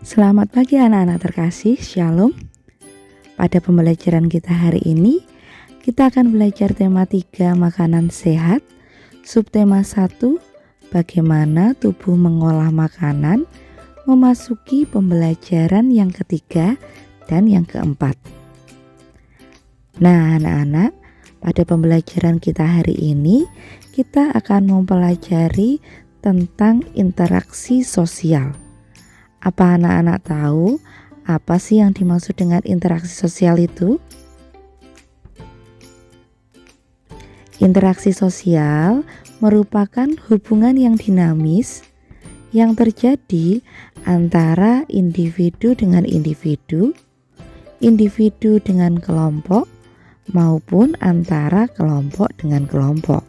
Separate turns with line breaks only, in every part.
Selamat pagi anak-anak terkasih, Shalom. Pada pembelajaran kita hari ini, kita akan belajar tema 3 makanan sehat, subtema 1 bagaimana tubuh mengolah makanan, memasuki pembelajaran yang ketiga dan yang keempat. Nah anak-anak, pada pembelajaran kita hari ini, kita akan mempelajari tentang interaksi sosial. Apa anak-anak tahu apa sih yang dimaksud dengan interaksi sosial itu? Interaksi sosial merupakan hubungan yang dinamis yang terjadi antara individu dengan individu, individu dengan kelompok, maupun antara kelompok dengan kelompok.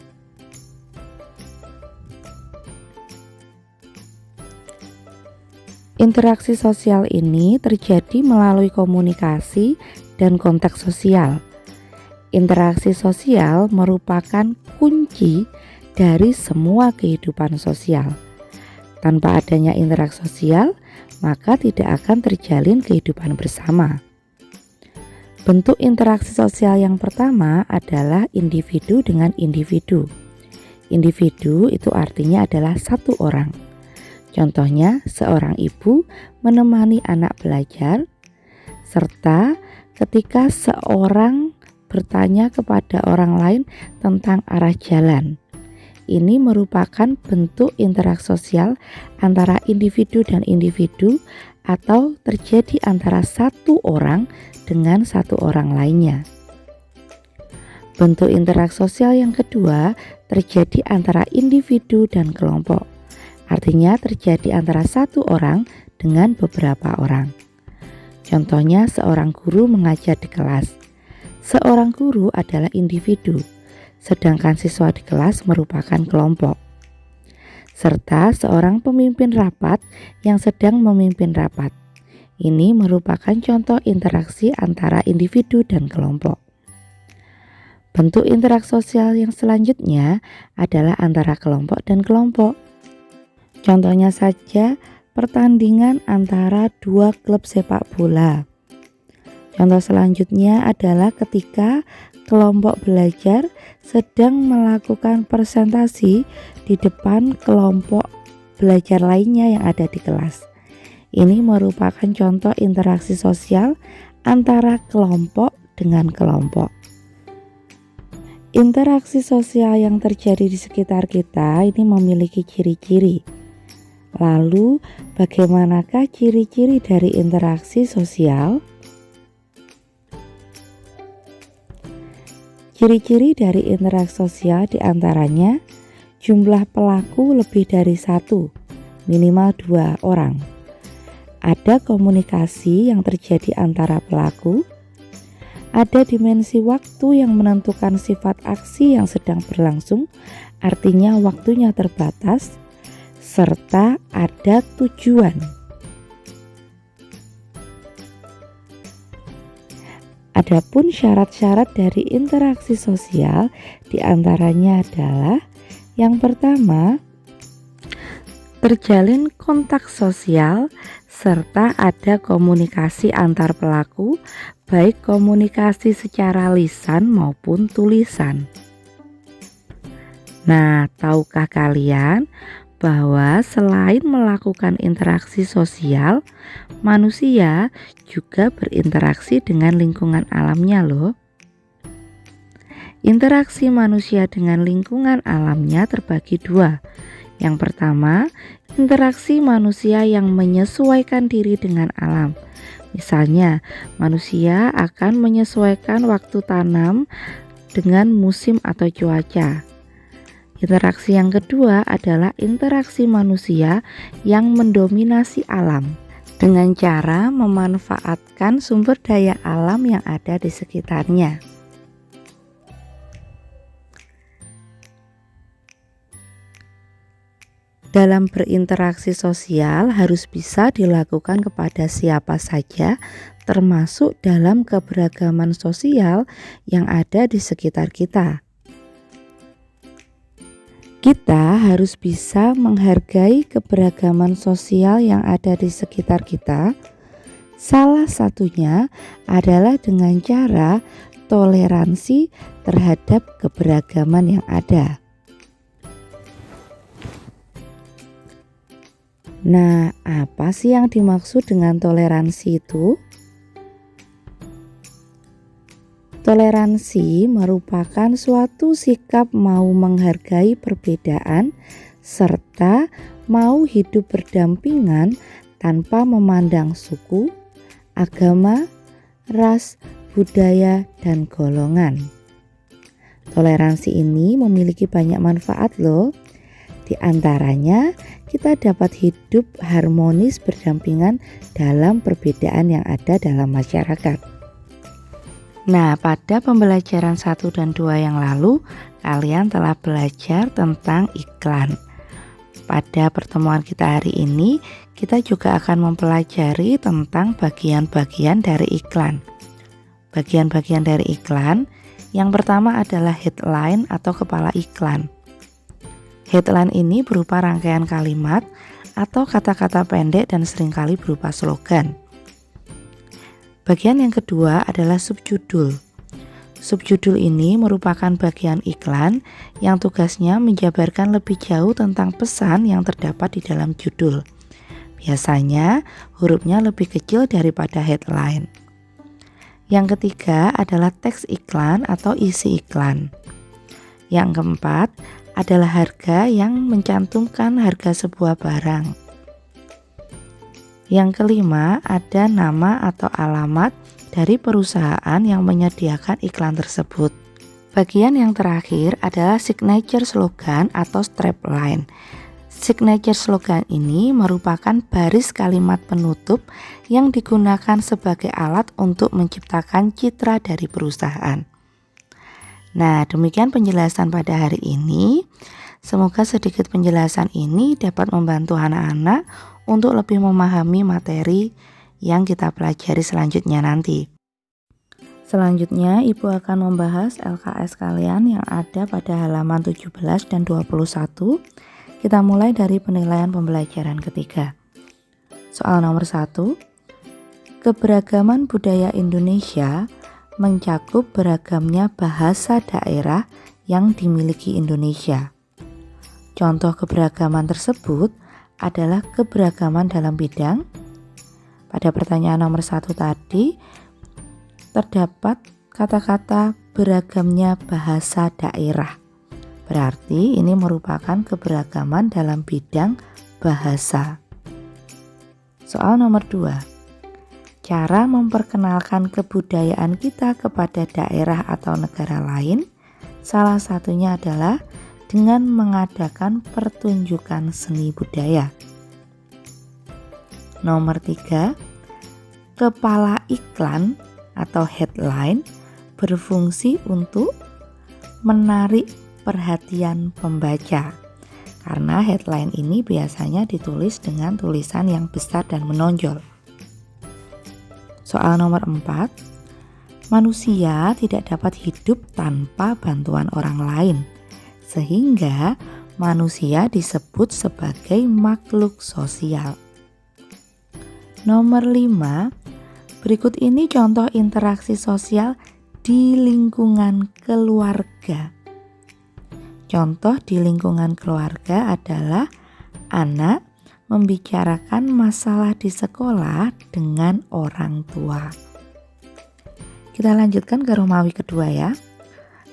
Interaksi sosial ini terjadi melalui komunikasi dan konteks sosial. Interaksi sosial merupakan kunci dari semua kehidupan sosial. Tanpa adanya interaksi sosial, maka tidak akan terjalin kehidupan bersama. Bentuk interaksi sosial yang pertama adalah individu dengan individu. Individu itu artinya adalah satu orang. Contohnya, seorang ibu menemani anak belajar, serta ketika seorang bertanya kepada orang lain tentang arah jalan. Ini merupakan bentuk interaksi sosial antara individu dan individu atau terjadi antara satu orang dengan satu orang lainnya. Bentuk interaksi sosial yang kedua terjadi antara individu dan kelompok. Artinya terjadi antara satu orang dengan beberapa orang. Contohnya seorang guru mengajar di kelas. Seorang guru adalah individu, sedangkan siswa di kelas merupakan kelompok. Serta seorang pemimpin rapat yang sedang memimpin rapat. Ini merupakan contoh interaksi antara individu dan kelompok. Bentuk interaksi sosial yang selanjutnya adalah antara kelompok dan kelompok. Contohnya saja pertandingan antara dua klub sepak bola. Contoh selanjutnya adalah ketika kelompok belajar sedang melakukan presentasi di depan kelompok belajar lainnya yang ada di kelas. Ini merupakan contoh interaksi sosial antara kelompok dengan kelompok. Interaksi sosial yang terjadi di sekitar kita ini memiliki ciri-ciri. Lalu, bagaimanakah ciri-ciri dari interaksi sosial? Ciri-ciri dari interaksi sosial diantaranya jumlah pelaku lebih dari 1, minimal 2 orang. Ada komunikasi yang terjadi antara pelaku. Ada dimensi waktu yang menentukan sifat aksi yang sedang berlangsung, artinya waktunya terbatas. Serta ada tujuan. Adapun syarat-syarat dari interaksi sosial diantaranya adalah yang pertama, terjalin kontak sosial serta ada komunikasi antar pelaku, baik komunikasi secara lisan maupun tulisan. Nah, tahukah kalian bahwa selain melakukan interaksi sosial, manusia juga berinteraksi dengan lingkungan alamnya loh. Interaksi manusia dengan lingkungan alamnya terbagi 2. Yang pertama, interaksi manusia yang menyesuaikan diri dengan alam. Misalnya, manusia akan menyesuaikan waktu tanam dengan musim atau cuaca. Interaksi yang kedua adalah interaksi manusia yang mendominasi alam dengan cara memanfaatkan sumber daya alam yang ada di sekitarnya. Dalam berinteraksi sosial harus bisa dilakukan kepada siapa saja, termasuk dalam keberagaman sosial yang ada di sekitar kita. Kita harus bisa menghargai keberagaman sosial yang ada di sekitar kita. Salah satunya adalah dengan cara toleransi terhadap keberagaman yang ada. Nah, apa sih yang dimaksud dengan toleransi itu? Toleransi merupakan suatu sikap mau menghargai perbedaan serta mau hidup berdampingan tanpa memandang suku, agama, ras, budaya, dan golongan. Toleransi ini memiliki banyak manfaat loh. Di antaranya, kita dapat hidup harmonis berdampingan dalam perbedaan yang ada dalam masyarakat. Nah, pada pembelajaran 1 dan 2 yang lalu, kalian telah belajar tentang iklan. Pada pertemuan kita hari ini, kita juga akan mempelajari tentang bagian-bagian dari iklan. Bagian-bagian dari iklan, yang pertama adalah headline atau kepala iklan. Headline ini berupa rangkaian kalimat atau kata-kata pendek dan seringkali berupa slogan. Bagian yang kedua adalah subjudul. Subjudul ini merupakan bagian iklan yang tugasnya menjabarkan lebih jauh tentang pesan yang terdapat di dalam judul. Biasanya hurufnya lebih kecil daripada headline. Yang ketiga adalah teks iklan atau isi iklan. Yang keempat adalah harga yang mencantumkan harga sebuah barang. Yang kelima ada nama atau alamat dari perusahaan yang menyediakan iklan tersebut. Bagian yang terakhir adalah signature slogan atau strapline. Signature slogan ini merupakan baris kalimat penutup yang digunakan sebagai alat untuk menciptakan citra dari perusahaan. Nah, demikian penjelasan pada hari ini. Semoga sedikit penjelasan ini dapat membantu anak-anak untuk lebih memahami materi yang kita pelajari selanjutnya nanti. Selanjutnya, Ibu akan membahas LKS kalian yang ada pada halaman 17 dan 21. Kita mulai dari penilaian pembelajaran ketiga. Soal nomor 1. Keberagaman budaya Indonesia mencakup beragamnya bahasa daerah yang dimiliki Indonesia. Contoh keberagaman tersebut adalah keberagaman dalam bidang. Pada pertanyaan nomor 1 tadi, terdapat kata-kata beragamnya bahasa daerah. Berarti ini merupakan keberagaman dalam bidang bahasa. Soal nomor 2. Cara memperkenalkan kebudayaan kita kepada daerah atau negara lain, salah satunya adalah dengan mengadakan pertunjukan seni budaya. Nomor 3, kepala iklan atau headline berfungsi untuk menarik perhatian pembaca. Karena headline ini biasanya ditulis dengan tulisan yang besar dan menonjol. Soal nomor 4, manusia tidak dapat hidup tanpa bantuan orang lain, sehingga manusia disebut sebagai makhluk sosial. Nomor 5, berikut ini contoh interaksi sosial di lingkungan keluarga. Contoh di lingkungan keluarga adalah anak membicarakan masalah di sekolah dengan orang tua. Kita lanjutkan ke Romawi kedua ya.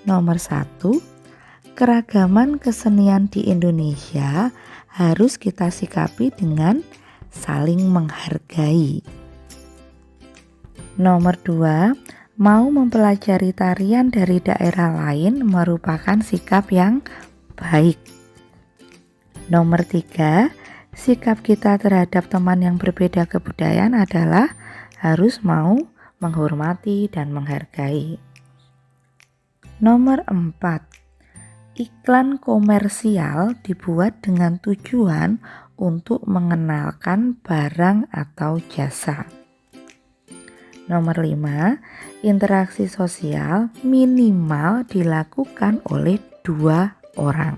Nomor 1, keragaman kesenian di Indonesia harus kita sikapi dengan saling menghargai. Nomor 2, mau mempelajari tarian dari daerah lain merupakan sikap yang baik. Nomor 3, sikap kita terhadap teman yang berbeda kebudayaan adalah harus mau menghormati dan menghargai. Nomor 4, iklan komersial dibuat dengan tujuan untuk mengenalkan barang atau jasa. Nomor 5, interaksi sosial minimal dilakukan oleh 2 orang.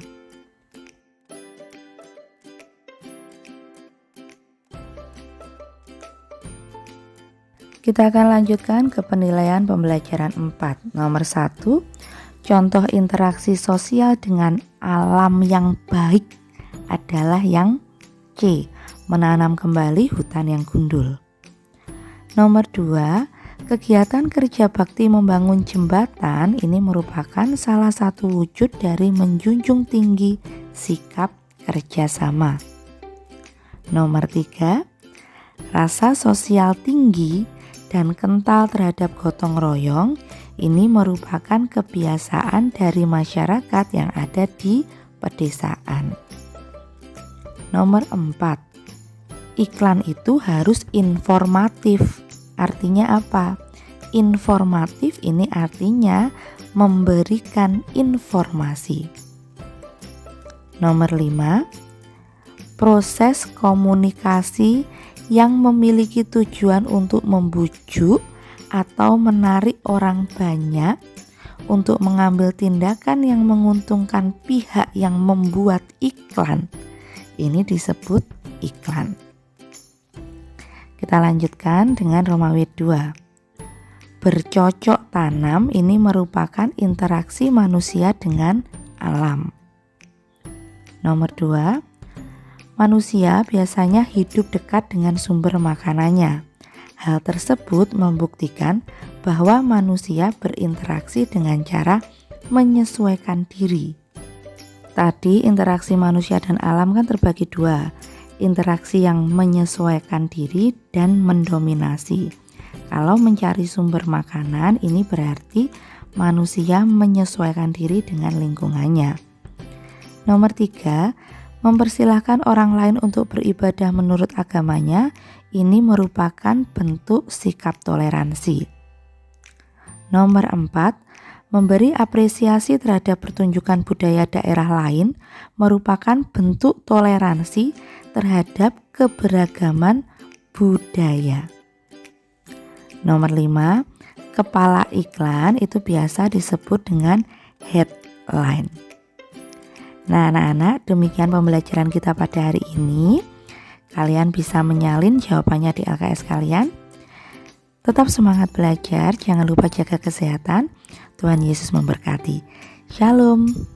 Kita akan lanjutkan ke penilaian pembelajaran 4. Nomor 1, contoh interaksi sosial dengan alam yang baik adalah yang C, menanam kembali hutan yang gundul. Nomor 2, kegiatan kerja bakti membangun jembatan ini merupakan salah satu wujud dari menjunjung tinggi sikap kerjasama. Nomor 3, rasa sosial tinggi dan kental terhadap gotong royong ini merupakan kebiasaan dari masyarakat yang ada di pedesaan. Nomor 4, iklan itu harus informatif. Artinya apa? Informatif ini artinya memberikan informasi. Nomor 5, proses komunikasi yang memiliki tujuan untuk membujuk atau menarik orang banyak untuk mengambil tindakan yang menguntungkan pihak yang membuat iklan. Ini disebut iklan. Kita lanjutkan dengan Romawi 2. Bercocok tanam ini merupakan interaksi manusia dengan alam. Nomor 2, manusia biasanya hidup dekat dengan sumber makanannya. Hal tersebut membuktikan bahwa manusia berinteraksi dengan cara menyesuaikan diri. Tadi interaksi manusia dan alam kan terbagi dua, interaksi yang menyesuaikan diri dan mendominasi. Kalau mencari sumber makanan ini berarti manusia menyesuaikan diri dengan lingkungannya. Nomor 3, mempersilahkan orang lain untuk beribadah menurut agamanya, ini merupakan bentuk sikap toleransi. Nomor 4, memberi apresiasi terhadap pertunjukan budaya daerah lain merupakan bentuk toleransi terhadap keberagaman budaya. Nomor 5, kepala iklan itu biasa disebut dengan headline. Nah anak-anak, demikian pembelajaran kita pada hari ini. Kalian bisa menyalin jawabannya di LKS kalian. Tetap semangat belajar, jangan lupa jaga kesehatan. Tuhan Yesus memberkati. Shalom.